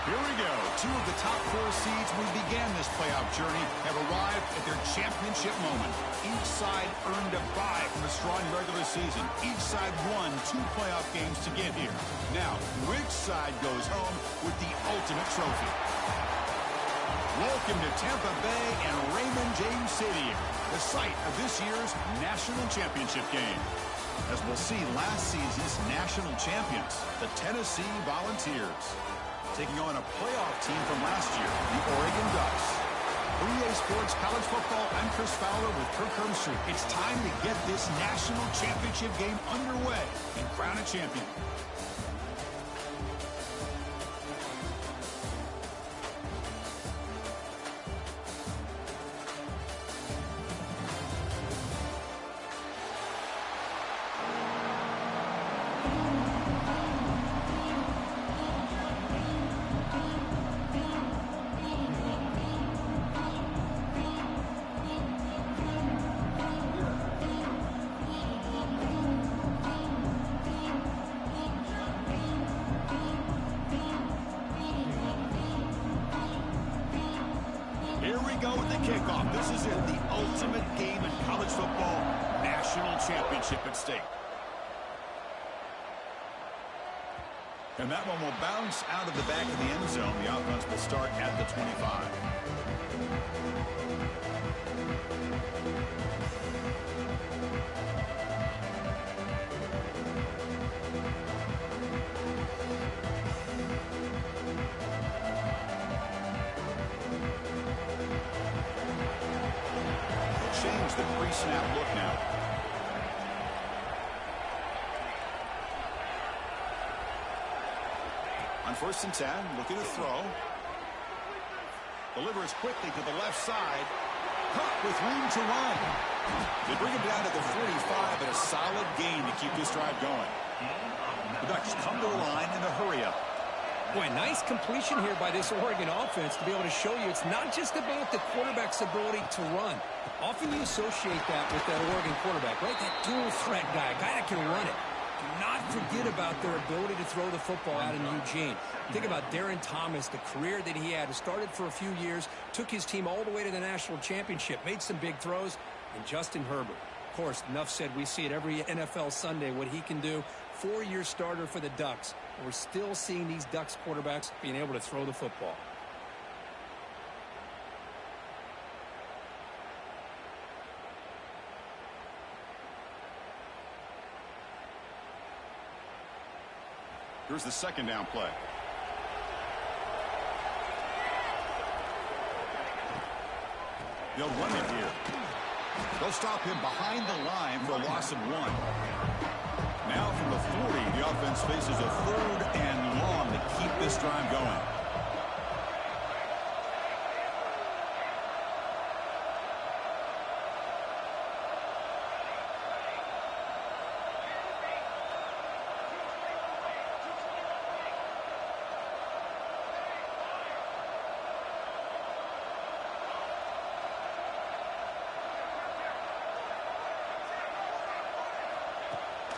Here we go. Two of the top four seeds when we began this playoff journey have arrived at their championship moment. Each side earned a bye from a strong regular season. Each side won 2 playoff games to get here. Now, which side goes home with the ultimate trophy? Welcome to Tampa Bay and Raymond James Stadium, the site of this year's national championship game. As we'll see, last season's national champions, the Tennessee Volunteers, taking on a playoff team from last year, the Oregon Ducks. For EA Sports College Football, I'm Chris Fowler with Kirk Herbstreit. It's time to get this national championship game underway and crown a champion. Go with the kickoff. This is it, the ultimate game in college football, national championship at stake. And that one will bounce out of the back of the end zone. The offense will start at the 25. The pre-snap look now. On 1st and 10, looking to throw. Delivers quickly to the left side. Caught with room to run. They bring him down to the 45, but a solid gain to keep this drive going. The Ducks come to the line in a hurry-up. Boy, nice completion here by this Oregon offense to be able to show you it's not just about the quarterback's ability to run. Often you associate that with that Oregon quarterback, right? That dual threat guy, a guy that can run it. Do not forget about their ability to throw the football out in Eugene. Think about Darren Thomas, the career that he had. Started for a few years, took his team all the way to the national championship, made some big throws, and Justin Herbert. Of course, enough said, we see it every NFL Sunday, what he can do. 4-year starter for the Ducks. And we're still seeing these Ducks quarterbacks being able to throw the football. Here's the second down play. They'll run it here. They'll stop him behind the line for a loss of 1. Now from the 40, the offense faces a 3rd and long to keep this drive going.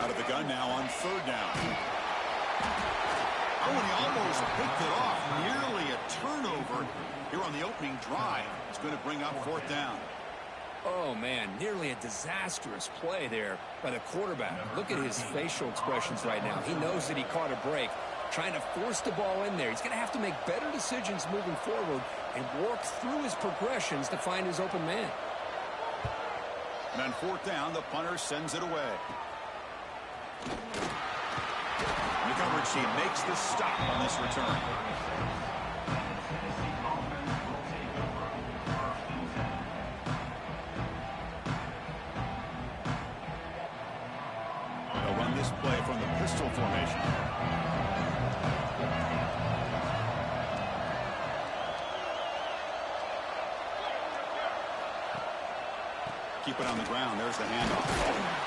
Out of the gun now on 3rd down. Oh, and he almost picked it off. Nearly a turnover here on the opening drive. It's going to bring up 4th down. Oh, man, nearly a disastrous play there by the quarterback. Look at his facial expressions right now. He knows that he caught a break, trying to force the ball in there. He's going to have to make better decisions moving forward and work through his progressions to find his open man. And on 4th down, the punter sends it away. The coverage team makes the stop on this return. They'll run this play from the pistol formation. Keep it on the ground. There's the handoff.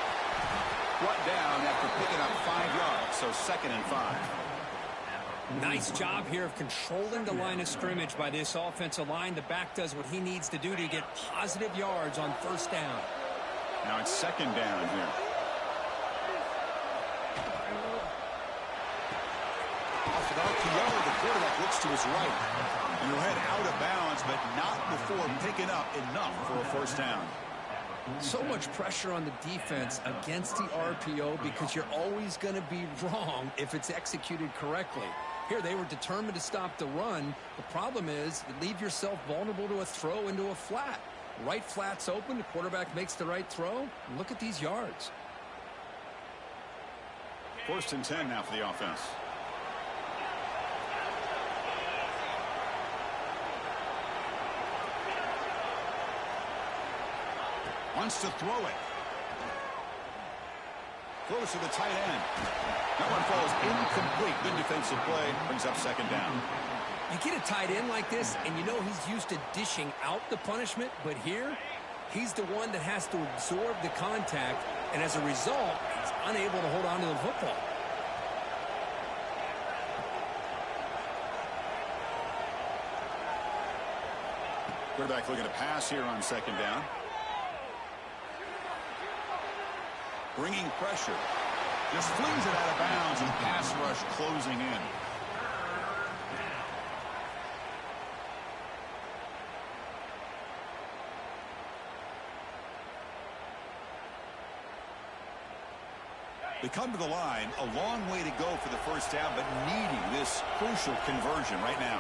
Brought down after picking up 5 yards, so 2nd and 5. Nice job here of controlling the line of scrimmage by this offensive line. The back does what he needs to do to get positive yards on 1st down. Now it's 2nd down here. Off it out to Young. quarterback looks to his right. Your head out of bounds, but not before picking up enough for a first down. So much pressure on the defense against the RPO because you're always going to be wrong if it's executed correctly. Here, they were determined to stop the run. The problem is you leave yourself vulnerable to a throw into a flat. Right flat's open, the quarterback makes the right throw. And look at these yards. 1st and 10 now for the offense. Wants to throw it. Throws to the tight end. That one falls incomplete. Good defensive play. Brings up 2nd down. You get a tight end like this, and you know he's used to dishing out the punishment, but here, he's the one that has to absorb the contact, and as a result, he's unable to hold on to the football. Quarterback looking to pass here on 2nd down. Bringing pressure. Just flings it out of bounds, and pass rush closing in. They come to the line, a long way to go for the first down, but needing this crucial conversion right now.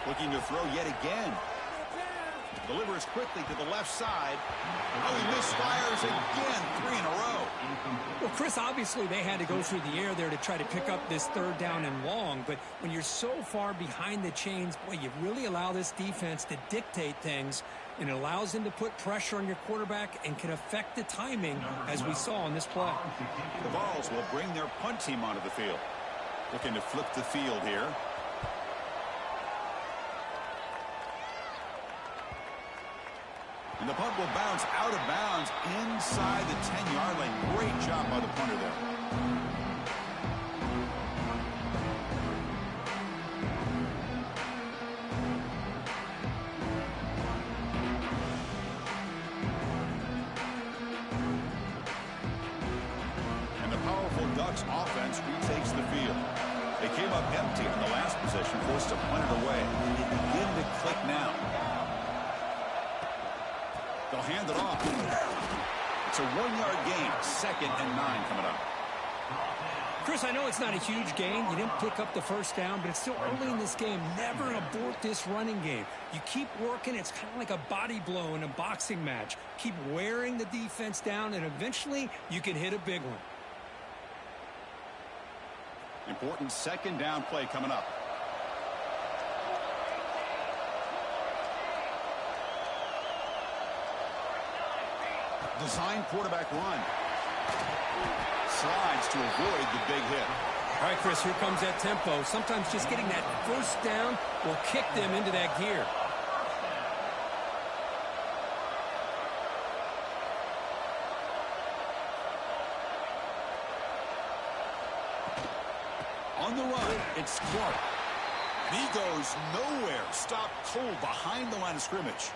Looking to throw yet again. Delivers quickly to the left side. Oh, he misfires again. 3 in a row. Well, Chris, obviously they had to go through the air there to try to pick up this 3rd down and long. But when you're so far behind the chains, boy, you really allow this defense to dictate things. And it allows them to put pressure on your quarterback and can affect the timing, as we saw on this play. The Vols will bring their punt team onto the field. Looking to flip the field here. And the punt will bounce out of bounds inside the 10-yard line. Great job by the punter there. And the powerful Ducks offense retakes the field. They came up empty on the last possession, forced to punt it away. And they begin to click now. They'll hand it off. It's a 1-yard gain. 2nd and 9 coming up. Chris, I know it's not a huge gain. You didn't pick up the first down, but it's still early in this game. Never abort this running game. You keep working. It's kind of like a body blow in a boxing match. Keep wearing the defense down, and eventually you can hit a big one. Important 2nd down play coming up. Design quarterback run. Slides to avoid the big hit. All right, Chris, here comes that tempo. Sometimes just getting that first down will kick them into that gear. On the run, it's Clark. He goes nowhere. Stopped cold behind the line of scrimmage.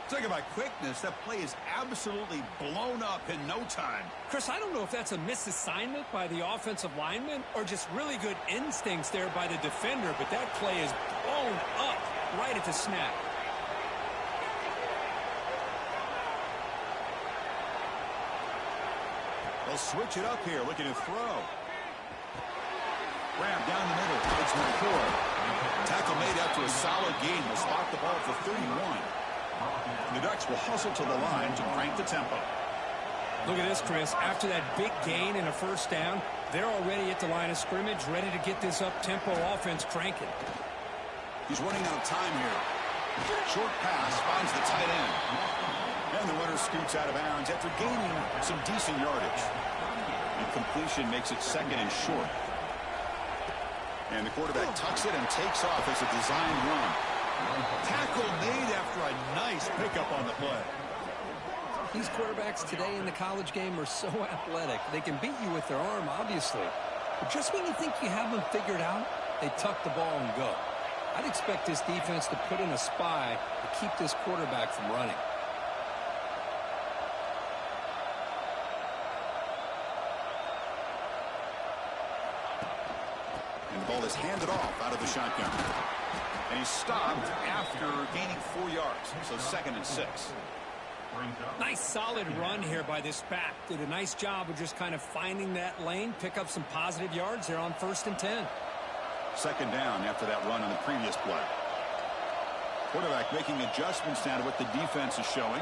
Talking about quickness, that play is absolutely blown up in no time. Chris, I don't know if that's a misassignment by the offensive lineman or just really good instincts there by the defender, but that play is blown up right at the snap. They'll switch it up here, looking to throw. Grab down the middle. It's McCoy. Tackle made after a solid gain. Will spot the ball for 31. The Ducks will hustle to the line to crank the tempo. Look at this, Chris. After that big gain and a first down, they're already at the line of scrimmage, ready to get this up-tempo offense cranking. He's running out of time here. Short pass finds the tight end. And the runner scoots out of bounds after gaining some decent yardage. And completion makes it 2nd and short. And the quarterback tucks it and takes off as a design run. Tackle made after a nice pickup on the play. These quarterbacks today in the college game are so athletic. They can beat you with their arm, obviously. But just when you think you have them figured out, they tuck the ball and go. I'd expect this defense to put in a spy to keep this quarterback from running. And the ball is handed off out of the shotgun. And he's stopped after gaining 4 yards. So 2nd and 6. Nice solid run here by this back. Did a nice job of just kind of finding that lane, pick up some positive yards there on 1st and 10. 2nd down after that run on the previous play. Quarterback making adjustments now to what the defense is showing.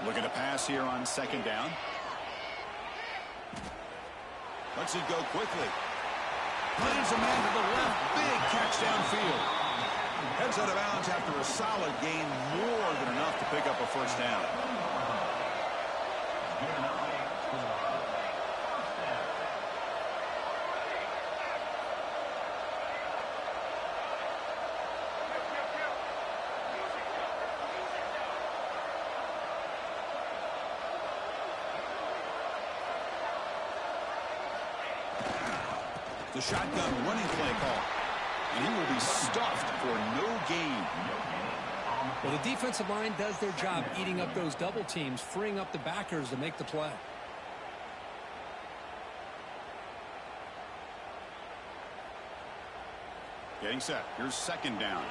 Looking to pass here on 2nd down. Lets it go quickly. Plays a man to the left. Big catch downfield. Heads out of bounds after a solid gain. More than enough to pick up a 1st down. The shotgun running play call. And he will be stuffed for no gain. Well, the defensive line does their job eating up those double teams, freeing up the backers to make the play. Getting set. Here's 2nd down.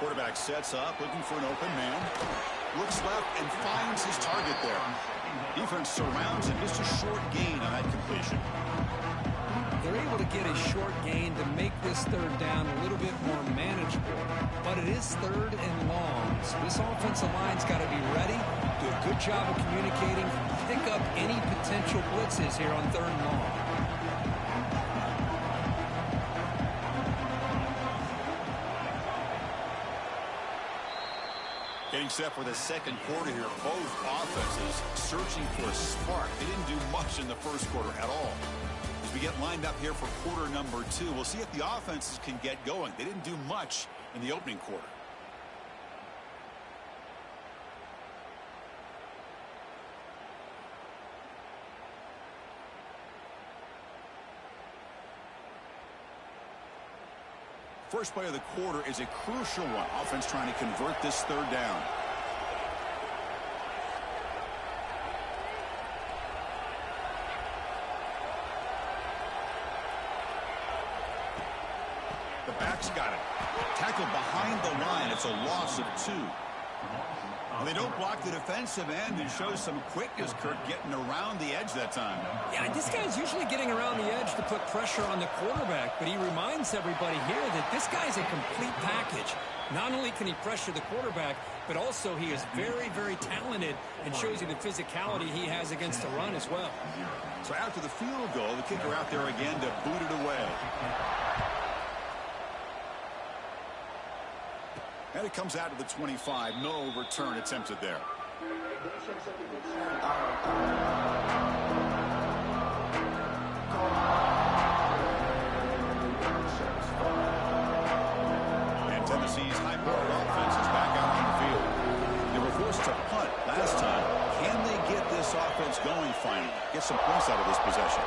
Quarterback sets up, looking for an open man. Looks left and finds his target there. Defense surrounds him. Just a short gain on that completion. They're able to get a short gain to make this 3rd down a little bit more manageable. But it is 3rd and long. So this offensive line's got to be ready, do a good job of communicating, pick up any potential blitzes here on 3rd and long. Getting set for the 2nd quarter here. Both offenses searching for a spark. They didn't do much in the 1st quarter at all. As we get lined up here for quarter number 2, we'll see if the offenses can get going. They didn't do much in the opening quarter. First play of the quarter is a crucial one. Offense trying to convert this 3rd down. The back's got it. Tackled behind the line. It's a loss of 2. Well, they don't block the defensive end and show some quickness, Kirk, getting around the edge that time. Yeah, this guy's usually getting around the edge to put pressure on the quarterback, but he reminds everybody here that this guy's a complete package. Not only can he pressure the quarterback, but also he is very, very talented and shows you the physicality he has against the run as well. So after the field goal, the kicker out there again to boot it away. And it comes out to the 25. No return attempted there. And Tennessee's high-powered offense is back out on the field. They were forced to punt last time. Can they get this offense going finally? Get some points out of this possession.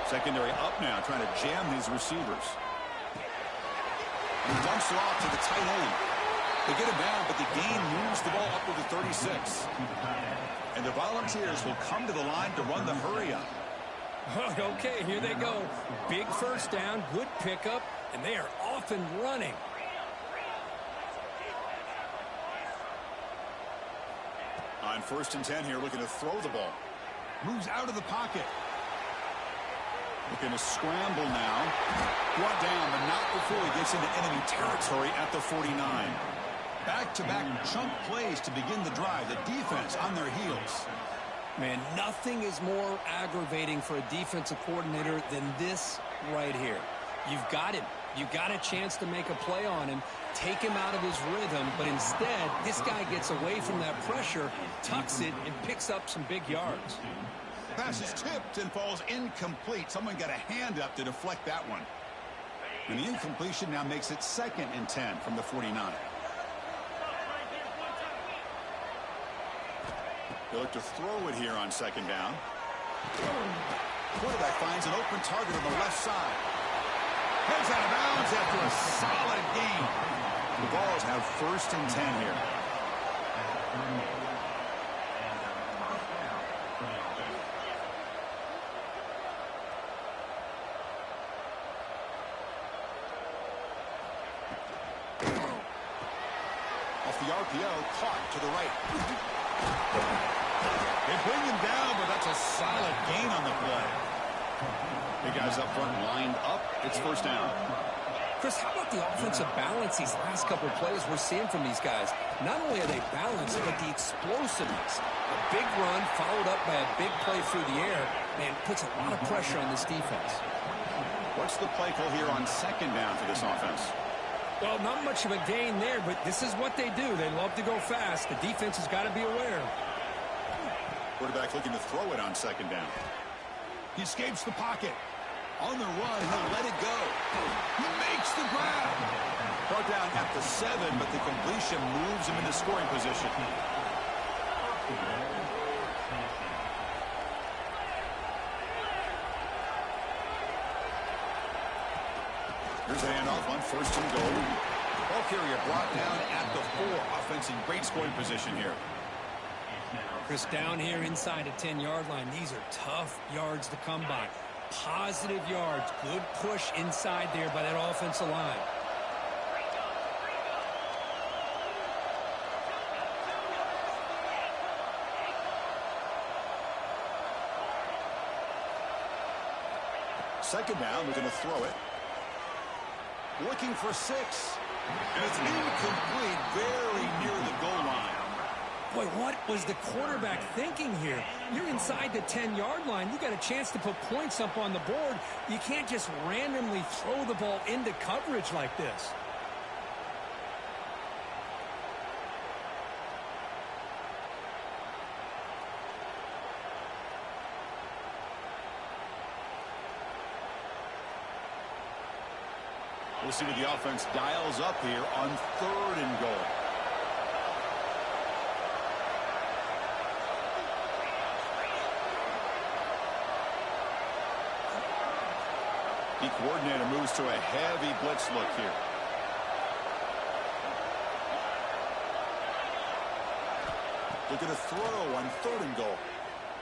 Secondary up now, trying to jam these receivers. He dumps it off to the tight end. They get it down, but the gain moves the ball up to the 36. And the Volunteers will come to the line to run the hurry-up. Okay, here they go. Big 1st down, good pickup, and they are off and running. On 1st and 10 here, looking to throw the ball. Moves out of the pocket. Looking to scramble now. Brought down, but not before he gets into enemy territory at the 49. Back-to-back chunk plays to begin the drive. The defense on their heels. Man, nothing is more aggravating for a defensive coordinator than this right here. You've got him. You've got a chance to make a play on him, take him out of his rhythm, but instead, this guy gets away from that pressure, tucks it, and picks up some big yards. Pass is tipped and falls incomplete. Someone got a hand up to deflect that one. And the incompletion now makes it 2nd and 10 from the 49. They look to throw it here on second down. Quarterback finds an open target on the left side. Heads out of bounds after a solid gain. The Vols have 1st and 10 here. Off the RPO, caught to the right. They bring him down, but that's a solid gain on the play. The guys up front lined up. It's 1st down. Chris, how about the offensive balance these last couple of plays we're seeing from these guys? Not only are they balanced, but the explosiveness. A big run followed up by a big play through the air, man, puts a lot of pressure on this defense. What's the play call here on second down for this offense? Well, not much of a gain there, but this is what they do. They love to go fast. The defense has got to be aware. Quarterback looking to throw it on second down. He escapes the pocket. On the run, he'll let it go. He makes the grab. Brought down at the 7, but the completion moves him into scoring position. Here's a handoff on 1st and goal. Ball carrier brought down at the 4. Offense in great scoring position here. Chris, down here inside the 10-yard line, these are tough yards to come by. Positive yards. Good push inside there by that offensive line. Second down, they're going to throw it. Looking for 6. And it's incomplete, very near the goal line. Boy, what was the quarterback thinking here? You're inside the 10-yard line. You got a chance to put points up on the board. You can't just randomly throw the ball into coverage like this. We'll see what the offense dials up here on 3rd and goal. The coordinator moves to a heavy blitz look here. Looking to throw on 3rd and goal.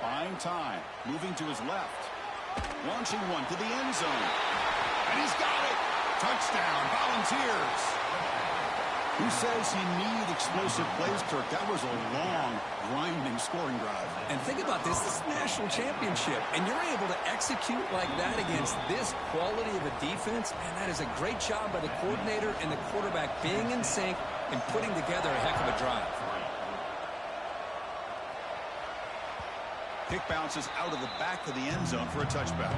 Buying time. Moving to his left. Launching one to the end zone. And he's got it. Touchdown, Volunteers. Who says you need explosive plays, Kirk? That was a long, grinding scoring drive. And think about this. This is a national championship, and you're able to execute like that against this quality of a defense, and that is a great job by the coordinator and the quarterback being in sync and putting together a heck of a drive. Kick bounces out of the back of the end zone for a touchback.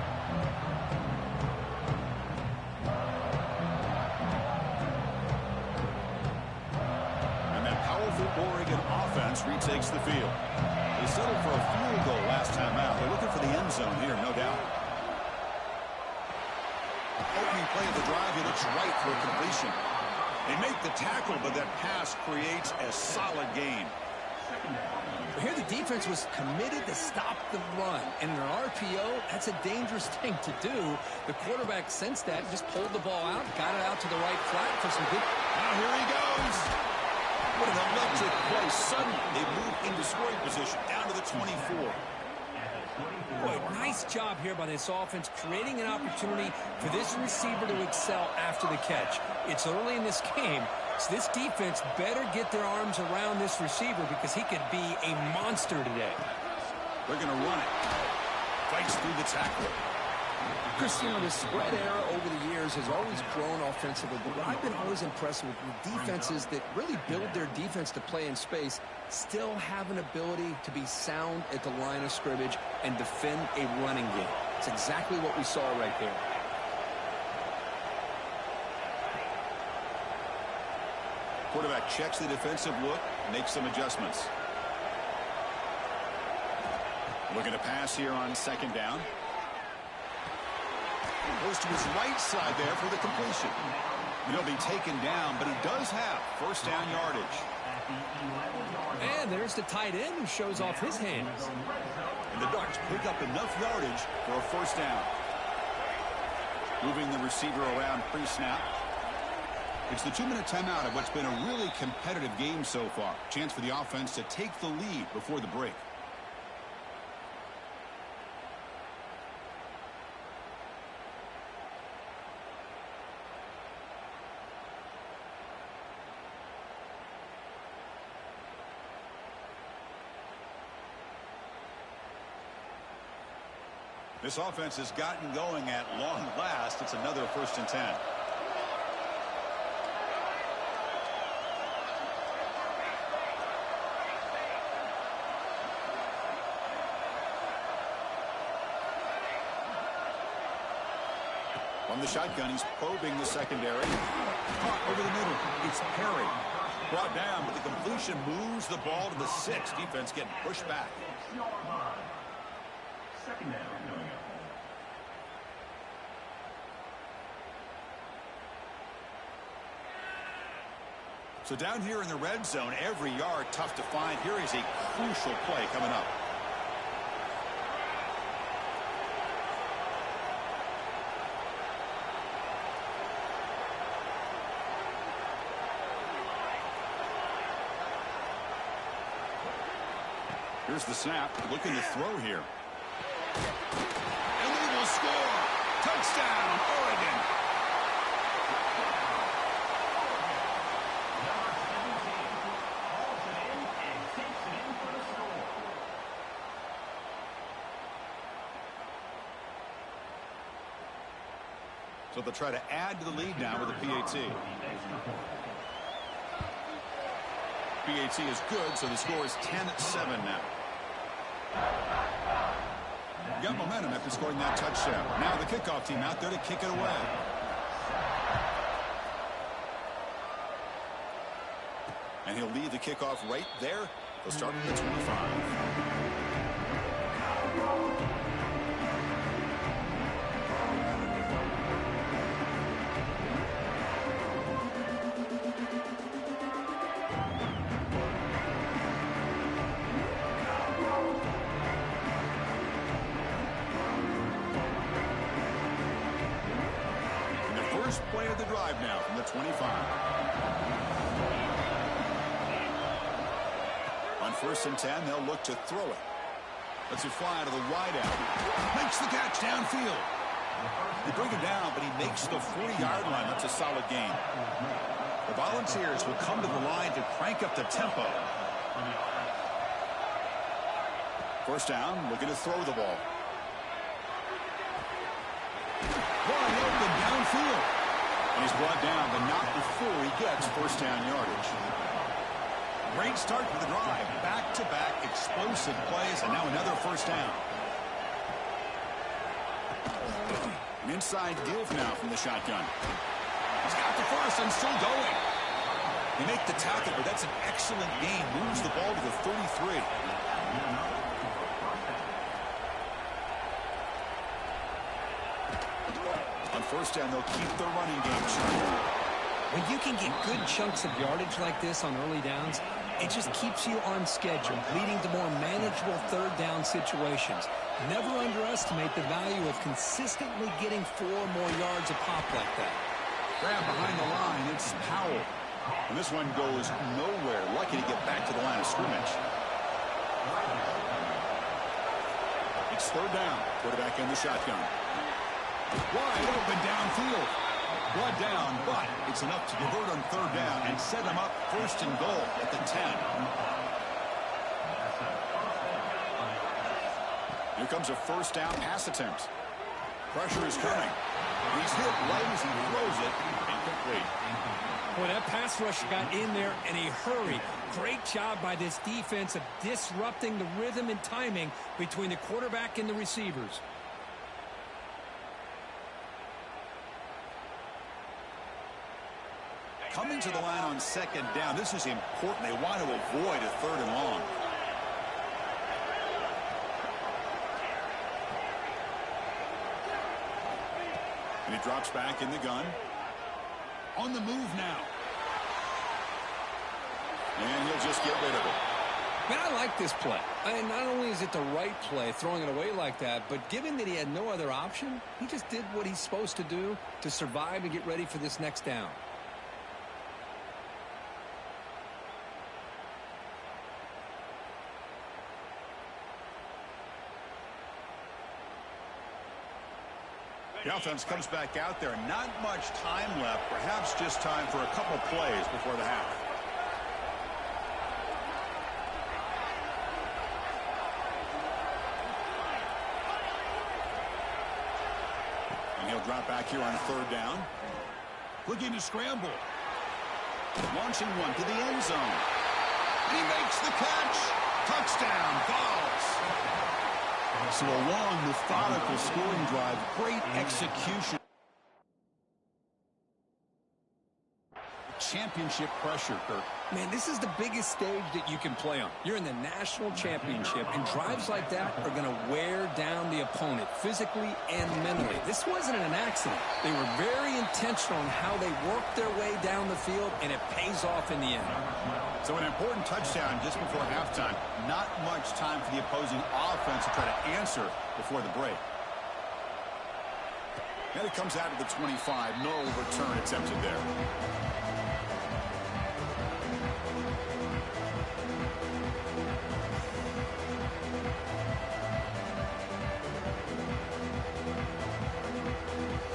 Oregon offense retakes the field. They settled for a field goal last time out. They're looking for the end zone here, no doubt. Opening play of the drive, he looks right for a completion. They make the tackle, but that pass creates a solid gain. Here the defense was committed to stop the run. And in an RPO, that's a dangerous thing to do. The quarterback sensed that, just pulled the ball out, got it out to the right flat for some good. Now here he goes. What an electric play. Suddenly, they move into scoring position, down to the 24. Boy, nice job here by this offense, creating an opportunity for this receiver to excel after the catch. It's early in this game, so this defense better get their arms around this receiver because he could be a monster today. They're going to run it. Fights through the tackle. Chris, you know, the spread era over the years has always grown offensively, but what I've been always impressed with defenses that really build their defense to play in space still have an ability to be sound at the line of scrimmage and defend a running game. It's exactly what we saw right there. Quarterback checks the defensive look, makes some adjustments. Looking to pass here on second down. Goes to his right side there for the completion. He'll be taken down, but he does have first down yardage. And there's the tight end who shows off his hands. And the Ducks pick up enough yardage for a first down. Moving the receiver around pre-snap. It's the 2-minute timeout of what's been a really competitive game so far. Chance for the offense to take the lead before the break. This offense has gotten going at long last. It's another 1st and 10. From the shotgun, he's probing the secondary. Caught over the middle. It's Perry. Brought down, but the completion moves the ball to the 6. Defense getting pushed back. Second down. So down here in the red zone, every yard tough to find. Here is a crucial play coming up. Here's the snap, looking to throw here. And they will score. Touchdown, Oregon. So they'll try to add to the lead now with a PAT. PAT is good, so the score is 10-7 now. Got momentum after scoring that touchdown. Now the kickoff team out there to kick it away. And he'll lead the kickoff right there. They'll start at the 25. Play of the drive now from the 25. On 1st and 10, they'll look to throw it. Lets it fly to the wide out. Makes the catch downfield. They bring him down, but he makes the 40-yard line. That's a solid gain. The Volunteers will come to the line to crank up the tempo. 1st down, looking to throw the ball. Wide open downfield. And he's brought down, but not before he gets 1st down yardage. Great start for the drive. Back-to-back explosive plays, and now another 1st down. An inside give now from the shotgun. He's got the 1st and still going. They make the tackle, but that's an excellent gain. Moves the ball to the 33. On 1st down, they'll keep the running game short. When you can get good chunks of yardage like this on early downs, it just keeps you on schedule, leading to more manageable 3rd down situations. Never underestimate the value of consistently getting 4 more yards a pop like that. Grab behind the line, it's Powell. And this one goes nowhere. Lucky to get back to the line of scrimmage. It's 3rd down. Quarterback in the shotgun. Wide open downfield. Brought down, but it's enough to convert on 3rd down and set him up 1st and goal at the 10. Here comes a 1st down pass attempt. Pressure is coming. He's hit right as he throws it. Incomplete. Boy, that pass rush got in there in a hurry. Great job by this defense of disrupting the rhythm and timing between the quarterback and the receivers. Coming to the line on 2nd down. This is important. They want to avoid a 3rd and long. And he drops back in the gun. On the move now. And he'll just get rid of it. Man, I like this play. And not only is it the right play, throwing it away like that, but given that he had no other option, he just did what he's supposed to do to survive and get ready for this next down. The offense comes back out there. Not much time left. Perhaps just time for a couple plays before the half. And he'll drop back here on third down. Looking to scramble. Launching one to the end zone. And he makes the catch. Touchdown, Vols. So a long, methodical scoring drive. Great execution. Championship pressure, Kirk. Man, this is the biggest stage that you can play on. You're in the national championship, and drives like that are going to wear down the opponent physically and mentally. This wasn't an accident. They were very intentional in how they worked their way down the field, and it pays off in the end. So an important touchdown just before halftime. Not much time for the opposing offense to try to answer before the break. And it comes out of the 25. No return attempted there.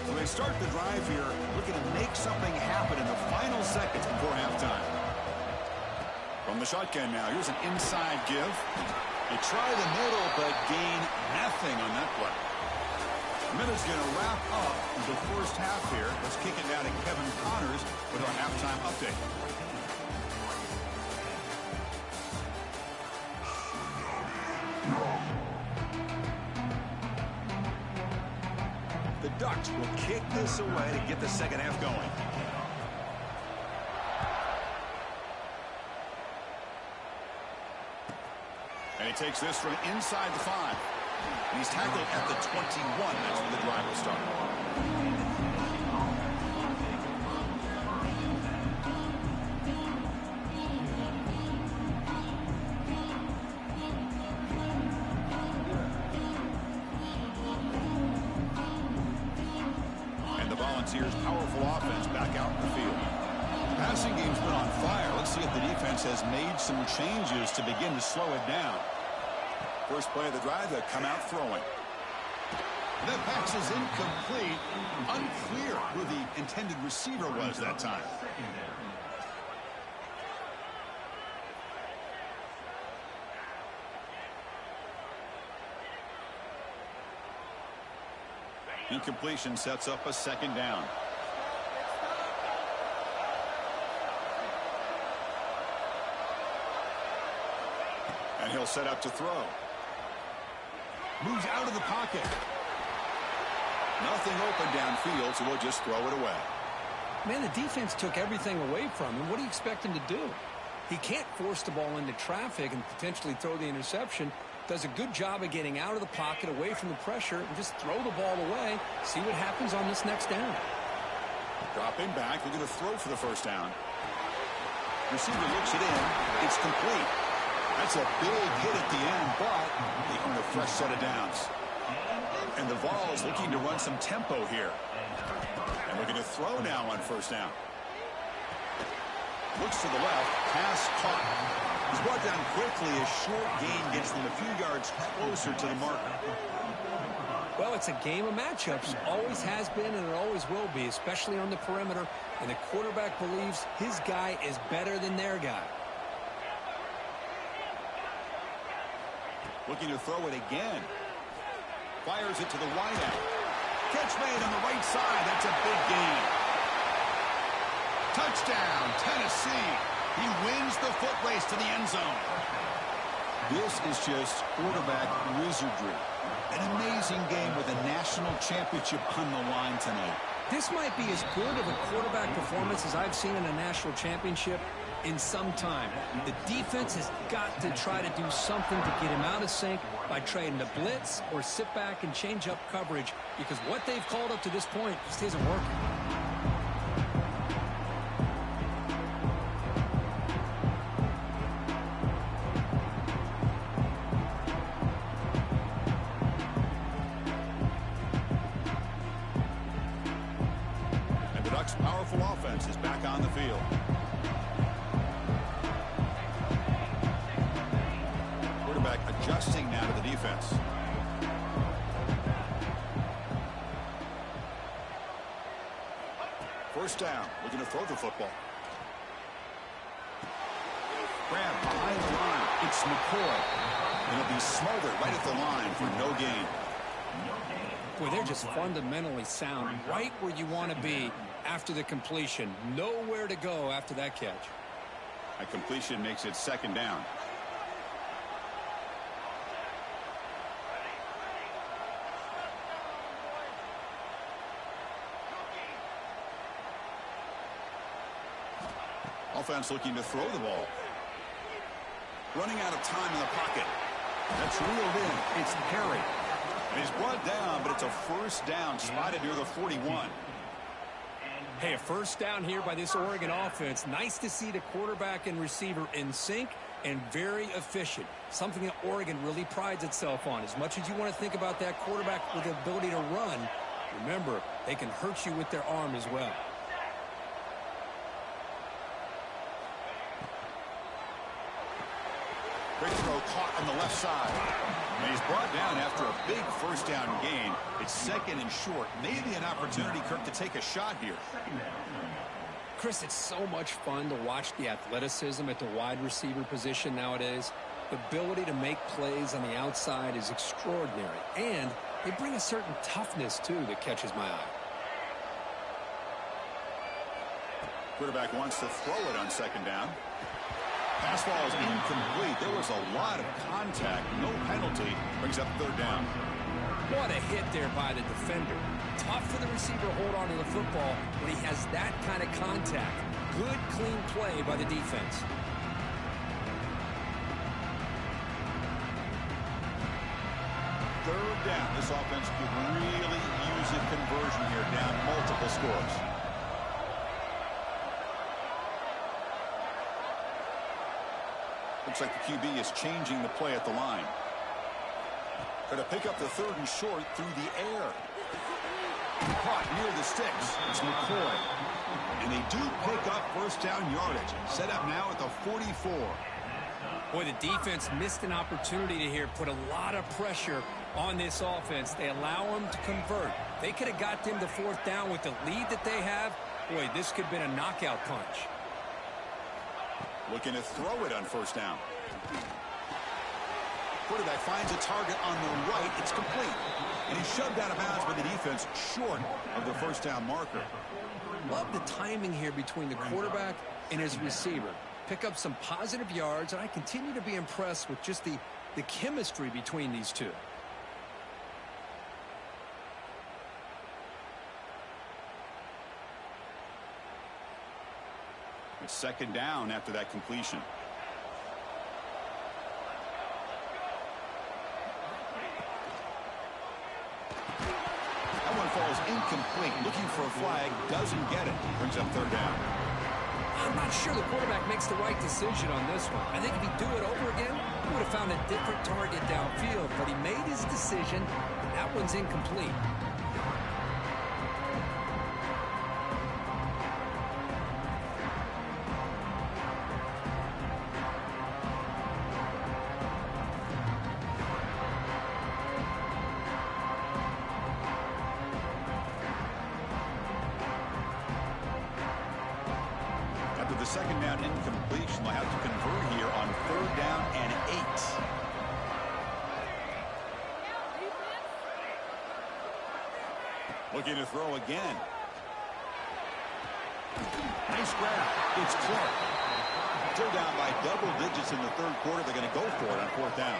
So they start the drive here, looking to make something happen in the final seconds before halftime. From the shotgun now, here's an inside give. They try the middle, but gain nothing on that play. Minute's going to wrap up the first half here. Let's kick it down to Kevin Connors with our halftime update. The Ducks will kick this away to get the second half going. And he takes this from inside the 5. And he's tackled at the 21. That's where the drive will start. And the Volunteers' powerful offense back out in the field. The passing game's been on fire. Let's see if the defense has made some changes to begin to slow it down. First play of the drive, they come out throwing. That pass is incomplete. Unclear who the intended receiver was that time. Incompletion sets up a second down. And he'll set up to throw. Moves out of the pocket. Nothing open downfield, so we'll just throw it away. Man, the defense took everything away from him. What do you expect him to do? He can't force the ball into traffic and potentially throw the interception. Does a good job of getting out of the pocket, away from the pressure, and just throw the ball away. See what happens on this next down. Dropping back, looking to throw for the first down. Receiver looks it in. It's complete. That's a big hit at the end, but they earn a fresh set of downs. And the Vols looking to run some tempo here. And looking to throw now on first down. Looks to the left, pass caught. He's brought down quickly. A short gain gets them a few yards closer to the marker. Well, it's a game of matchups. Always has been and it always will be, especially on the perimeter. And the quarterback believes his guy is better than their guy. Looking to throw it again. Fires it to the wideout. Catch made on the right side. That's a big gain. Touchdown, Tennessee. He wins the foot race to the end zone. This is just quarterback wizardry. An amazing game with a national championship on the line tonight. This might be as good of a quarterback performance as I've seen in a national championship in some time. The defense has got to try to do something to get him out of sync by trying to blitz or sit back and change up coverage, because what they've called up to this point just isn't working. on the field. Quarterback adjusting now to the defense. First down, looking to throw the football. Grab behind the line. It's McCoy. And he'll be smothered right at the line for no gain. Boy, they're just fundamentally sound right where you want to be after the completion. Nowhere to go after that catch. A completion makes it second down. Offense looking to throw the ball. Running out of time in the pocket. That's reeled in. It's Perry. And he's brought down, but it's a first down spotted near the 41. Hey, a first down here by this Oregon offense. Nice to see the quarterback and receiver in sync and very efficient. Something that Oregon really prides itself on. As much as you want to think about that quarterback with the ability to run, remember, they can hurt you with their arm as well. Big throw caught on the left side. And he's brought down after a big first down gain. It's second and short. Maybe an opportunity, Kirk, to take a shot here. Chris, it's so much fun to watch the athleticism at the wide receiver position nowadays. The ability to make plays on the outside is extraordinary. And they bring a certain toughness, too, that catches my eye. Quarterback wants to throw it on second down. Pass ball is incomplete. There was a lot of contact. No penalty. Brings up third down. What a hit there by the defender. Tough for the receiver to hold on to the football when he has that kind of contact. Good, clean play by the defense. Third down. This offense could really use a conversion here, down multiple scores. Looks like the QB is changing the play at the line. Going to pick up the third and short through the air. Caught near the sticks. It's McCoy. And they do pick up first down yardage. Set up now at the 44. Boy, the defense missed an opportunity to here put a lot of pressure on this offense. They allow them to convert. They could have got them to fourth down with the lead that they have. Boy, this could have been a knockout punch. Looking to throw it on first down. Quarterback finds a target on the right. It's complete. And he's shoved out of bounds by the defense short of the first down marker. Love the timing here between the quarterback and his receiver. Pick up some positive yards, and I continue to be impressed with just the chemistry between these two. It's second down after that completion. That one falls incomplete. Looking for a flag. Doesn't get it. Brings up third down. I'm not sure the quarterback makes the right decision on this one. I think if he'd do it over again, he would have found a different target downfield. But he made his decision, and that one's incomplete. Second down incompletion. They'll have to convert here on third down and 8. Looking to throw again. Nice grab. It's Clark. Still down by double digits in the third quarter. They're going to go for it on fourth down.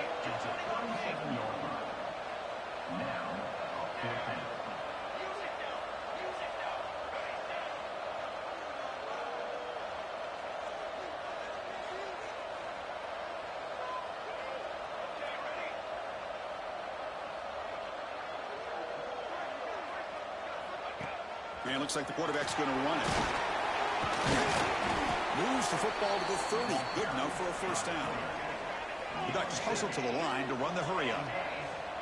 And it looks like the quarterback's going to run it. Moves the football to the 30. Good enough for a first down. The Ducks hustle to the line to run the hurry up.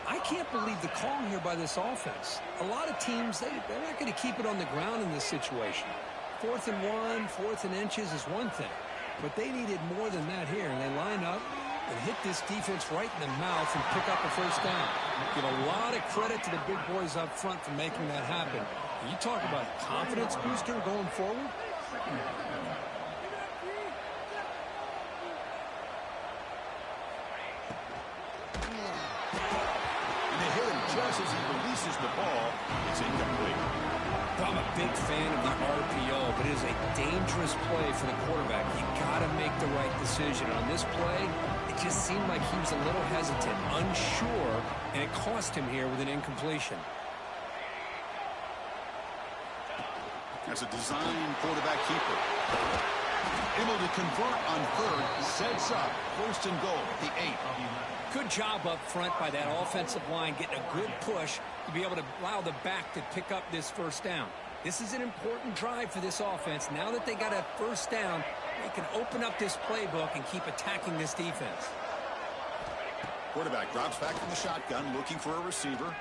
I can't believe the call here by this offense. A lot of teams, they're not going to keep it on the ground in this situation. 4th and 1, 4th and inches is one thing. But they needed more than that here, and they line up and hit this defense right in the mouth and pick up a first down. Give a lot of credit to the big boys up front for making that happen. And you talk about a confidence booster going forward. And they hit him just as he releases the ball. It's incomplete. I'm a big fan of the RPO, but it is a dangerous play for the quarterback. You got to make the right decision. On this play, it just seemed like he was a little hesitant, unsure, and it cost him here with an incompletion. That's a design quarterback keeper. Able to convert on 3rd, sets up 1st and goal at the 8. Good job up front by that offensive line, getting a good push to be able to allow the back to pick up this first down. This is an important drive for this offense. Now that they got a first down, they can open up this playbook and keep attacking this defense. Quarterback drops back from the shotgun, looking for a receiver.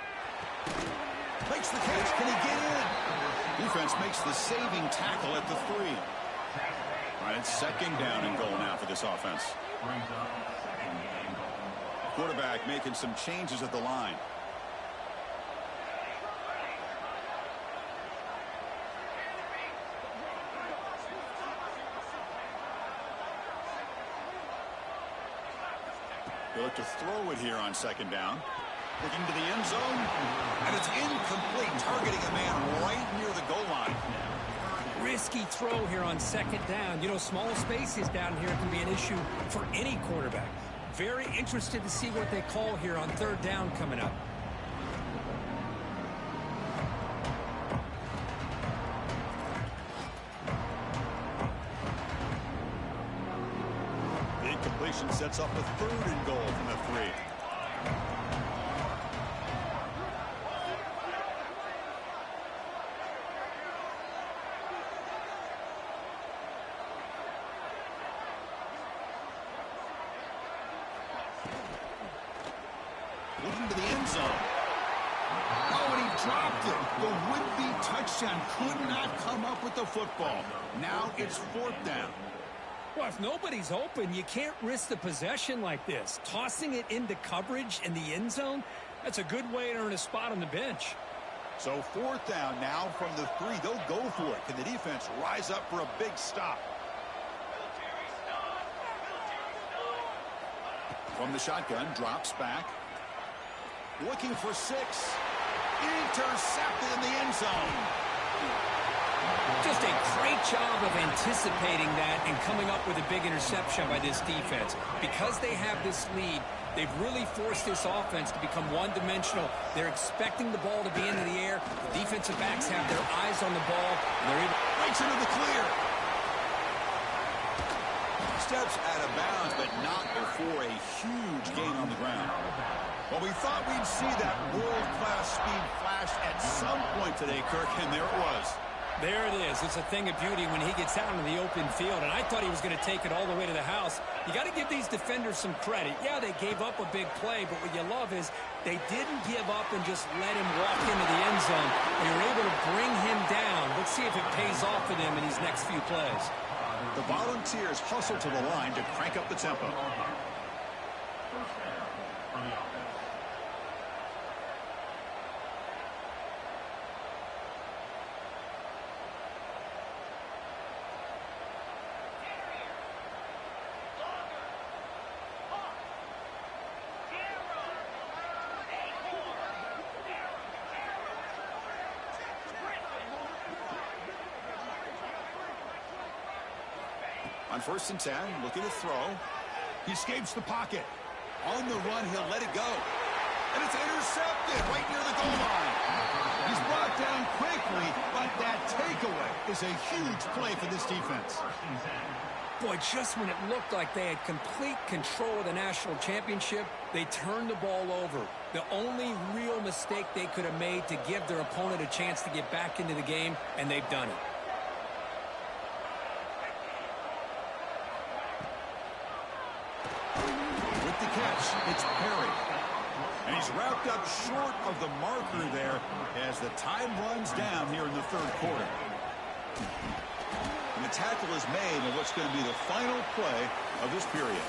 Makes the catch. Can he get in? Defense makes the saving tackle at the 3. All right, it's 2nd down and goal now for this offense. Quarterback making some changes at the line. They look to throw it here on 2nd down. Looking to the end zone, and it's incomplete, targeting a man right near the goal line. Risky throw here on 2nd down. You know, small spaces down here can be an issue for any quarterback. Very interested to see what they call here on 3rd down coming up. The incompletion sets up a 3rd and goal from the 3. Looking to the end zone. Oh, and he dropped it. The would-be touchdown could not come up with the football. Now it's 4th down. Well, if nobody's open, you can't risk the possession like this. Tossing it into coverage in the end zone, that's a good way to earn a spot on the bench. So 4th down now from the 3. They'll go for it. Can the defense rise up for a big stop? From the shotgun, drops back. Looking for 6. Intercepted in the end zone. Just a great job of anticipating that and coming up with a big interception by this defense. Because they have this lead, they've really forced this offense to become one-dimensional. They're expecting the ball to be into the air. The defensive backs have their eyes on the ball, and they're able... Breaks into the clear. Steps out of bounds, but not before a huge gain on the ground. Well, we thought we'd see that world-class speed flash at some point today, Kirk, and there it was. There it is. It's a thing of beauty when he gets out in the open field, and I thought he was going to take it all the way to the house. You got to give these defenders some credit. Yeah, they gave up a big play, but what you love is they didn't give up and just let him walk into the end zone. They were able to bring him down. Let's see if it pays off for them in these next few plays. The Volunteers hustle to the line to crank up the tempo. On 1st and 10, looking to throw. He escapes the pocket. On the run, he'll let it go. And it's intercepted right near the goal line. He's brought down quickly, but that takeaway is a huge play for this defense. Boy, just when it looked like they had complete control of the national championship, they turned the ball over. The only real mistake they could have made to give their opponent a chance to get back into the game, and they've done it. With the catch, it's Perry. And he's wrapped up short of the marker there as the time runs down here in the 3rd quarter. And the tackle is made in what's going to be the final play of this period.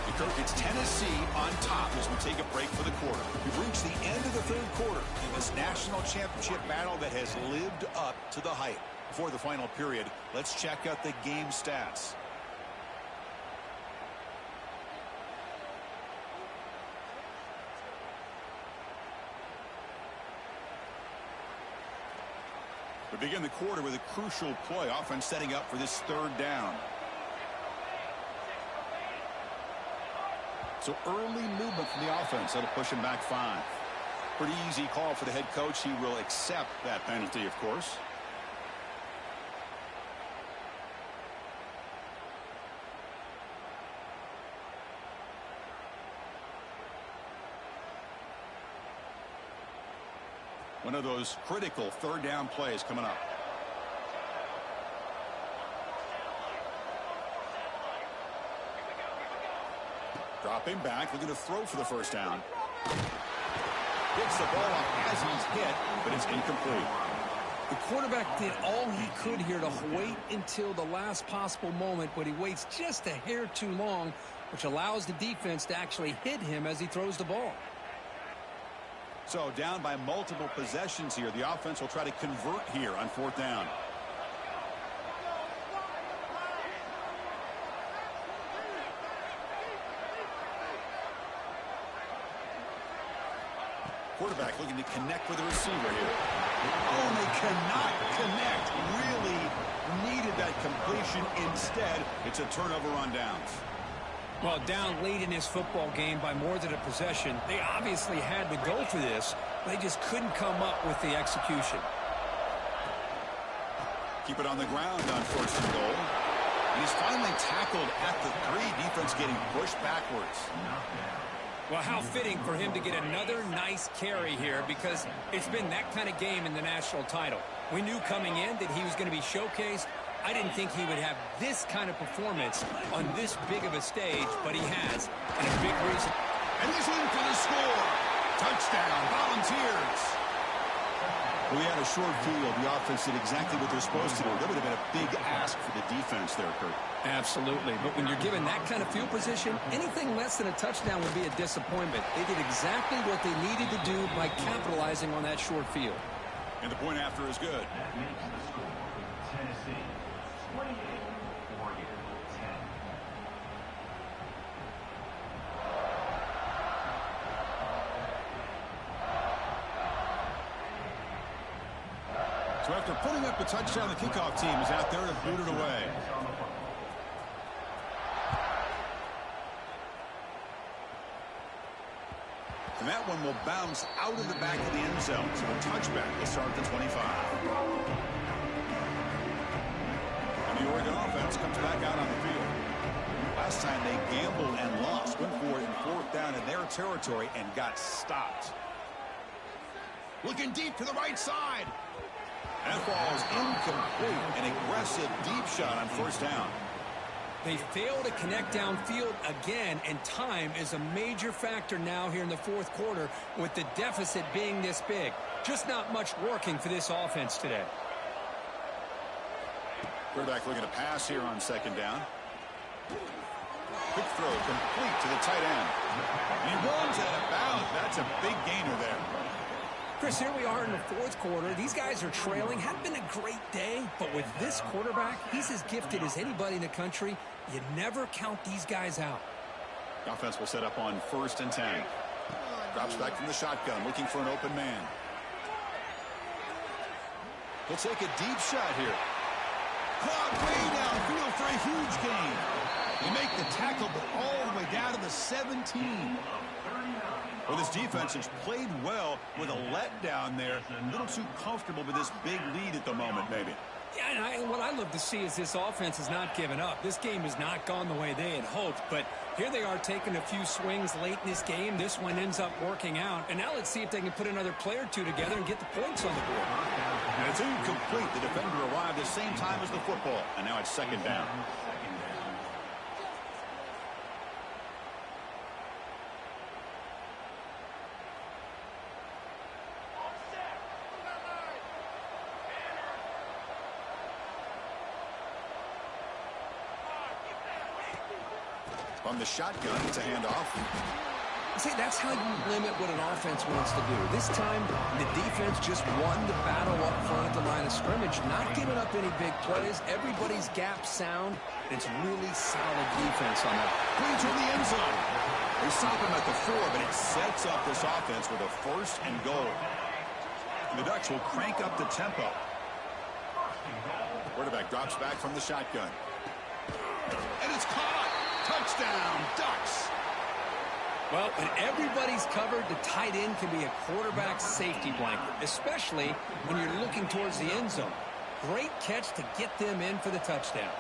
And Kirk, it's Tennessee on top as we take a break for the quarter. We've reached the end of the third quarter in this national championship battle that has lived up to the hype. Before the final period, let's check out the game stats. We begin the quarter with a crucial play, offense setting up for this third down. So early movement from the offense. That'll push him back 5. Pretty easy call for the head coach. He will accept that penalty, of course. One of those critical third down plays coming up. Dropping back, looking to throw for the first down. Gets the ball off as he's hit, but it's incomplete. The quarterback did all he could here to wait until the last possible moment, but he waits just a hair too long, which allows the defense to actually hit him as he throws the ball. So down by multiple possessions here. The offense will try to convert here on fourth down. Quarterback looking to connect with the receiver here. Oh, and they cannot connect. Really needed that completion. Instead, it's a turnover on downs. Well, down late in this football game by more than a possession, they obviously had to go for this. They just couldn't come up with the execution. Keep it on the ground on first and goal. And he's finally tackled at the 3. Defense getting pushed backwards. Well, how fitting for him to get another nice carry here, because it's been that kind of game in the national title. We knew coming in that he was going to be showcased. I didn't think he would have this kind of performance on this big of a stage, but he has, and a big reason. And he's in for the score. Touchdown, Volunteers. We had a short field. The offense did exactly what they're supposed to do. That would have been a big ask for the defense there, Kurt. Absolutely. But when you're given that kind of field position, anything less than a touchdown would be a disappointment. They did exactly what they needed to do by capitalizing on that short field. And the point after is good. So after putting up a touchdown, the kickoff team is out there to boot it away. And that one will bounce out of the back of the end zone. So a touchback will start at the 25. And the Oregon offense comes back out on the field. Last time they gambled and lost. Went for it in fourth down in their territory and got stopped. Looking deep to the right side. That ball is incomplete. An aggressive deep shot on first down. They fail to connect downfield again, and time is a major factor now here in the fourth quarter with the deficit being this big. Just not much working for this offense today. Quarterback looking to pass here on second down. Quick throw complete to the tight end. And he runs out of bounds. That's a big gainer there. Chris, here we are in the fourth quarter. These guys are trailing. Hadn't been a great day, but with this quarterback, he's as gifted as anybody in the country. You never count these guys out. The offense will set up on 1st and 10. Drops back from the shotgun, looking for an open man. He'll take a deep shot here. Caught way downfield for a huge gain. They make the tackle, but all the way down to the 17. Well, this defense has played well with a letdown there. A little too comfortable with this big lead at the moment, maybe. Yeah, and what I love to see is this offense has not given up. This game has not gone the way they had hoped, but here they are taking a few swings late in this game. This one ends up working out, and now let's see if they can put another play or two together and get the points on the board. And it's incomplete. The defender arrived at the same time as the football, and now it's second down. From the shotgun, it's a handoff. See, that's how you limit what an offense wants to do. This time, the defense just won the battle up front at the line of scrimmage, not giving up any big plays. Everybody's gap sound. It's really solid defense on that. Leads from the end zone. They stop him at the 4, but it sets up this offense with a 1st and goal. The Ducks will crank up the tempo. Quarterback drops back from the shotgun. And it's caught. Touchdown, Ducks. Well, when everybody's covered, the tight end can be a quarterback safety blanket, especially when you're looking towards the end zone. Great catch to get them in for the touchdown.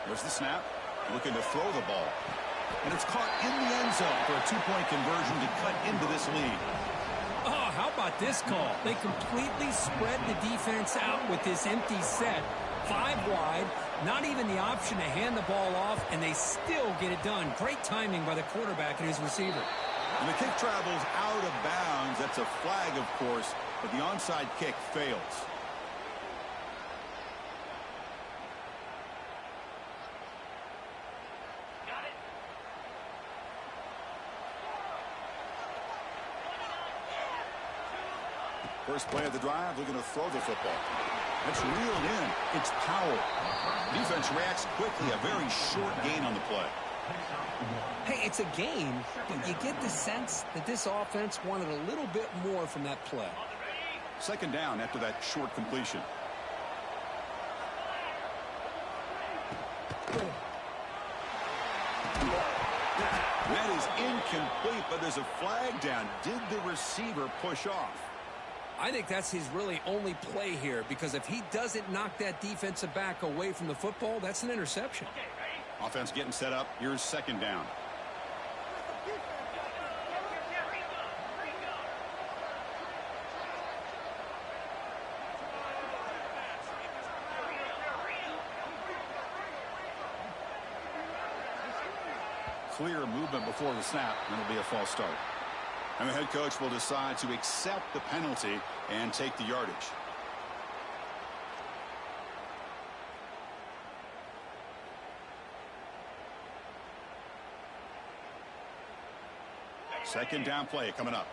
There's the snap. Looking to throw the ball. And it's caught in the end zone for a 2-point conversion to cut into this lead. Oh, how about this call? They completely spread the defense out with this empty set. 5 wide, not even the option to hand the ball off, and they still get it done. Great timing by the quarterback and his receiver. And the kick travels out of bounds. That's a flag, of course, but the onside kick fails. First play of the drive, looking to throw the football. That's reeled in. It's power. Defense reacts quickly. A very short gain on the play. Hey, it's a game, but you get the sense that this offense wanted a little bit more from that play. Second down after that short completion. That is incomplete, but there's a flag down. Did the receiver push off? I think that's his really only play here, because if he doesn't knock that defensive back away from the football, that's an interception. Offense getting set up. Here's second down. Clear movement before the snap, and it'll be a false start. And the head coach will decide to accept the penalty and take the yardage. Second down play coming up.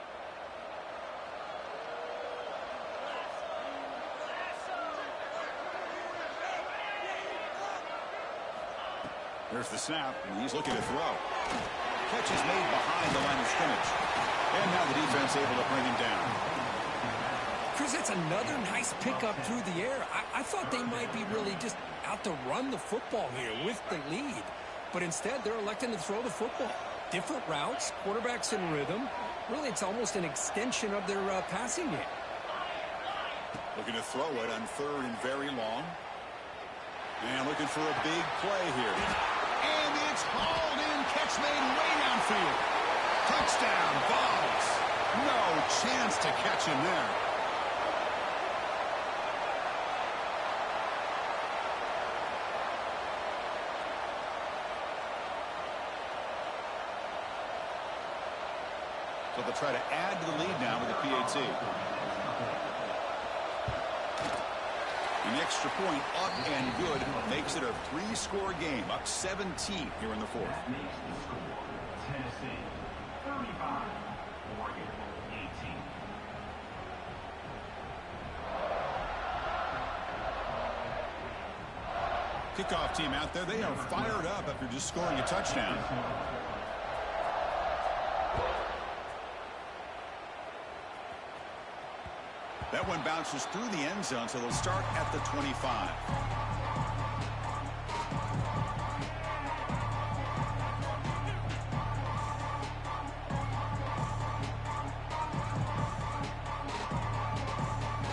There's the snap, and he's looking to throw. Catch is made behind the line of scrimmage. And now the defense able to bring him down. Chris, that's another nice pickup through the air. I thought they might be really just out to run the football here with the lead. But instead, they're electing to throw the football. Different routes, quarterbacks in rhythm. Really, it's almost an extension of their passing game. Looking to throw it on 3rd and very long. And looking for a big play here. And it's hauled in. Catch made way downfield. Touchdown, Vols. No chance to catch him there. So they'll try to add to the lead now with the PAT. An extra point up and good makes it a 3-score game, up 17 here in the 4th. Tennessee 35, Oregon 18. Kickoff team out there, they are fired up after just scoring a touchdown. That one bounces through the end zone, so they'll start at the 25.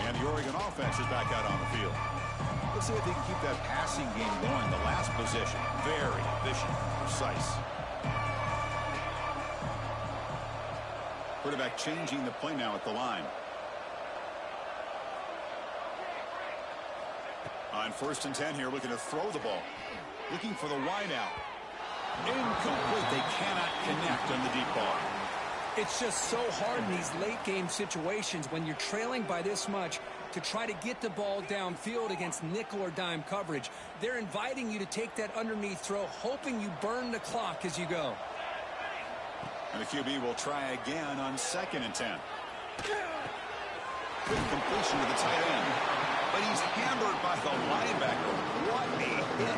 And the Oregon offense is back out on the field. Let's see if they can keep that passing game going. The last possession, very efficient, precise. Quarterback changing the play now at the line. On 1st and 10 here, looking to throw the ball. Looking for the wide out. Incomplete. They cannot connect on the deep ball. It's just so hard in these late game situations when you're trailing by this much to try to get the ball downfield against nickel or dime coverage. They're inviting you to take that underneath throw, hoping you burn the clock as you go. And the QB will try again on 2nd and 10. Quick completion to the tight end. But he's hammered by the linebacker. What a hit.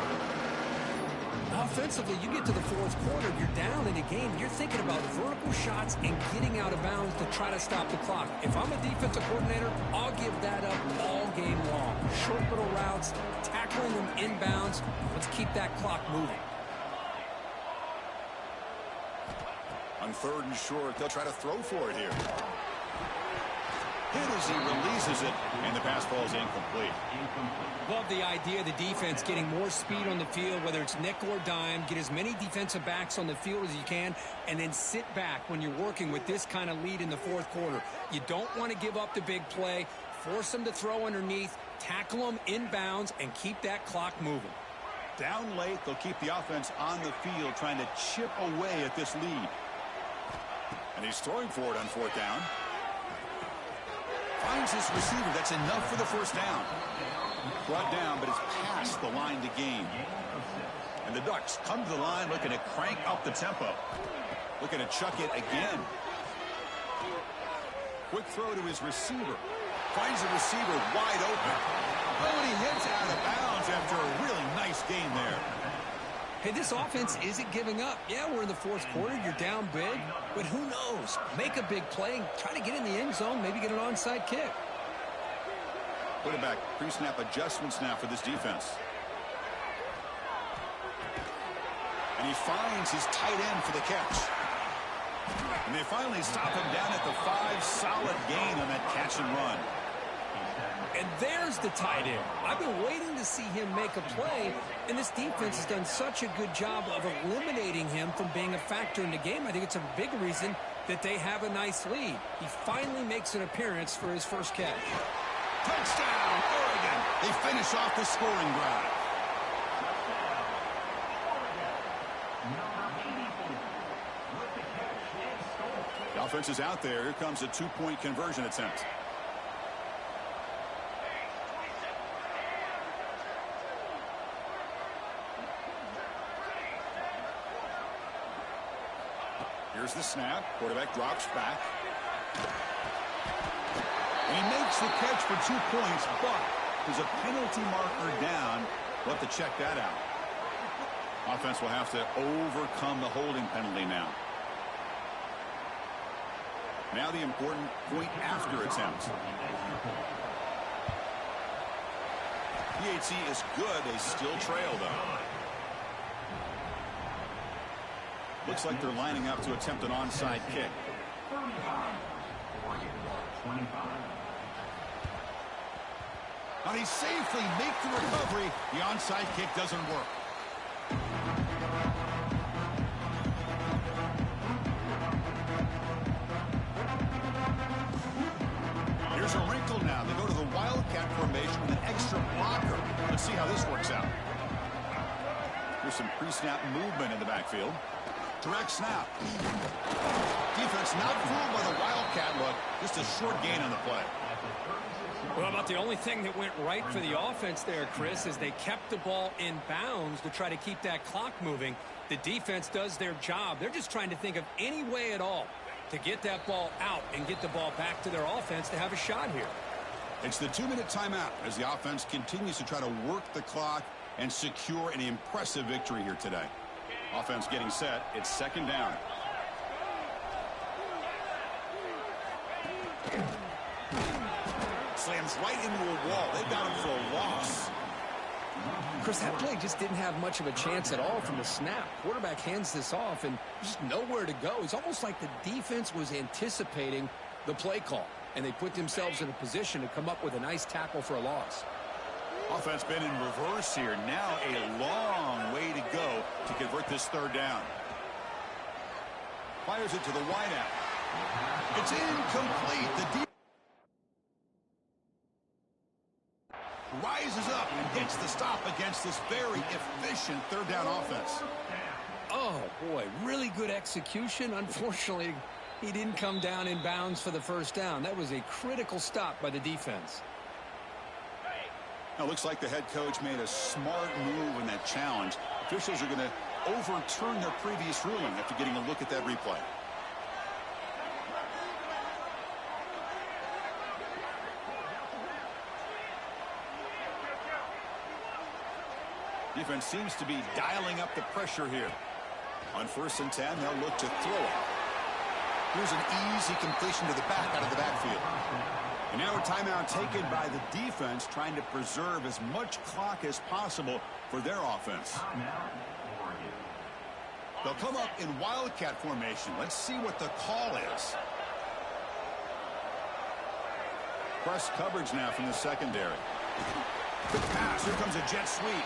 Offensively, you get to the fourth quarter, you're down in a game. You're thinking about vertical shots and getting out of bounds to try to stop the clock. If I'm a defensive coordinator, I'll give that up all game long. Short little routes, tackling them inbounds. Let's keep that clock moving. On 3rd and short, they'll try to throw for it here. Hit as he releases it, and the pass ball is incomplete. Love the idea of the defense getting more speed on the field, whether it's nickel or dime. Get as many defensive backs on the field as you can, and then sit back when you're working with this kind of lead in the fourth quarter. You don't want to give up the big play. Force them to throw underneath, tackle them inbounds, and keep that clock moving. Down late, they'll keep the offense on the field, trying to chip away at this lead. And he's throwing for it on 4th down. Finds his receiver. That's enough for the first down. Brought down, but it's past the line to gain. And the Ducks come to the line looking to crank up the tempo. Looking to chuck it again. Quick throw to his receiver. Finds the receiver wide open. Oh, and he hits out of bounds after a really nice gain there. Hey, this offense isn't giving up. Yeah, we're in the fourth quarter. You're down big. But who knows? Make a big play. Try to get in the end zone. Maybe get an onside kick. Put it back. Pre-snap adjustments now for this defense. And he finds his tight end for the catch. And they finally stop him down at the 5. Solid gain on that catch and run. And there's the tight end. I've been waiting to see him make a play, and this defense has done such a good job of eliminating him from being a factor in the game. I think it's a big reason that they have a nice lead. He finally makes an appearance for his first catch. Touchdown, Oregon. They finish off the scoring drive. The offense is out there. Here comes a 2-point conversion attempt. Here's the snap. Quarterback drops back. And he makes the catch for 2 points, but there's a penalty marker down. We'll have to check that out. Offense will have to overcome the holding penalty now. Now the important point after attempt. PAT is good. They still trail, though. Looks like they're lining up to attempt an onside kick. Now they safely make the recovery. The onside kick doesn't work. Here's a wrinkle now. They go to the Wildcat formation with an extra blocker. Let's see how this works out. There's some pre-snap movement in the backfield. Direct snap. Defense not fooled by the Wildcat look. Just a short gain on the play. Well, about the only thing that went right for the offense there, Chris, is they kept the ball in bounds to try to keep that clock moving. The defense does their job. They're just trying to think of any way at all to get that ball out and get the ball back to their offense to have a shot here. It's the 2-minute timeout as the offense continues to try to work the clock and secure an impressive victory here today. Offense getting set. It's 2nd down. Slams right into a wall. They got him for a loss. Chris, that play just didn't have much of a chance at all from the snap. Quarterback hands this off and just nowhere to go. It's almost like the defense was anticipating the play call, and they put themselves in a position to come up with a nice tackle for a loss. Offense been in reverse here. Now a long way to go to convert this 3rd down. Fires it to the wideout. It's incomplete. The defense rises up and gets the stop against this very efficient 3rd down offense. Oh, boy, really good execution. Unfortunately, he didn't come down in bounds for the first down. That was a critical stop by the defense. Now, it looks like the head coach made a smart move in that challenge. Officials are going to overturn their previous ruling after getting a look at that replay. Defense seems to be dialing up the pressure here. On 1st and 10, they'll look to throw it. Here's an easy completion to the back out of the backfield. And now a timeout taken by the defense, trying to preserve as much clock as possible for their offense. They'll come up in wildcat formation. Let's see what the call is. Press coverage now from the secondary. Quick pass. Here comes a jet sweep.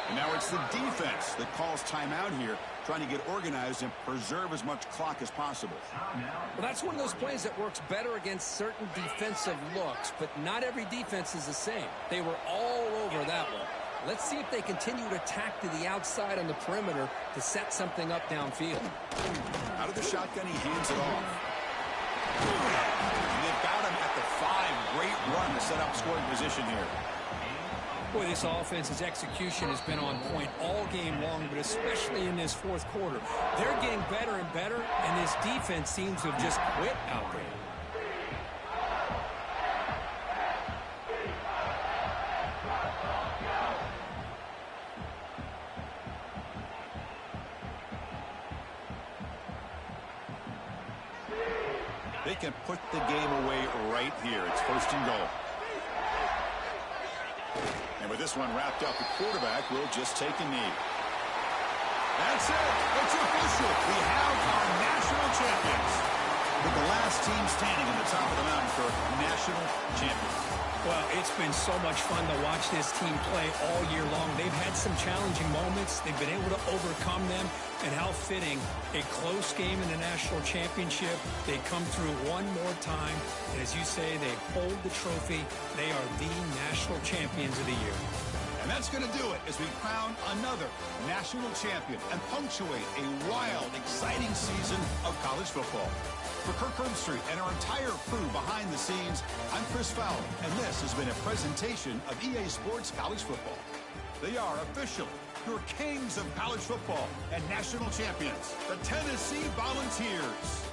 And now it's the defense that calls timeout here, trying to get organized and preserve as much clock as possible. Well, that's one of those plays that works better against certain defensive looks, but not every defense is the same. They were all over that one. Let's see if they continue to tack to the outside on the perimeter to set something up downfield. Out of the shotgun, he hands it off. And they've got him at the 5. Great run to set up scoring position here. Boy, this offense's execution has been on point all game long, but especially in this 4th quarter. They're getting better and better, and this defense seems to have just quit out there. They can put the game away right here. It's 1st and goal. And with this one wrapped up, the quarterback will just take a knee. That's it. It's official. We have our national champions. With the last team standing at the top of the mountain for national champions. Well, it's been so much fun to watch this team play all year long. They've had some challenging moments. They've been able to overcome them. And how fitting, a close game in the national championship. They come through one more time. And as you say, they hold the trophy. They are the national champions of the year. And that's going to do it as we crown another national champion and punctuate a wild, exciting season of college football. For Kirk Herbstreit and our entire crew behind the scenes, I'm Chris Fowler, and this has been a presentation of EA Sports College Football. They are officially your kings of college football and national champions, the Tennessee Volunteers.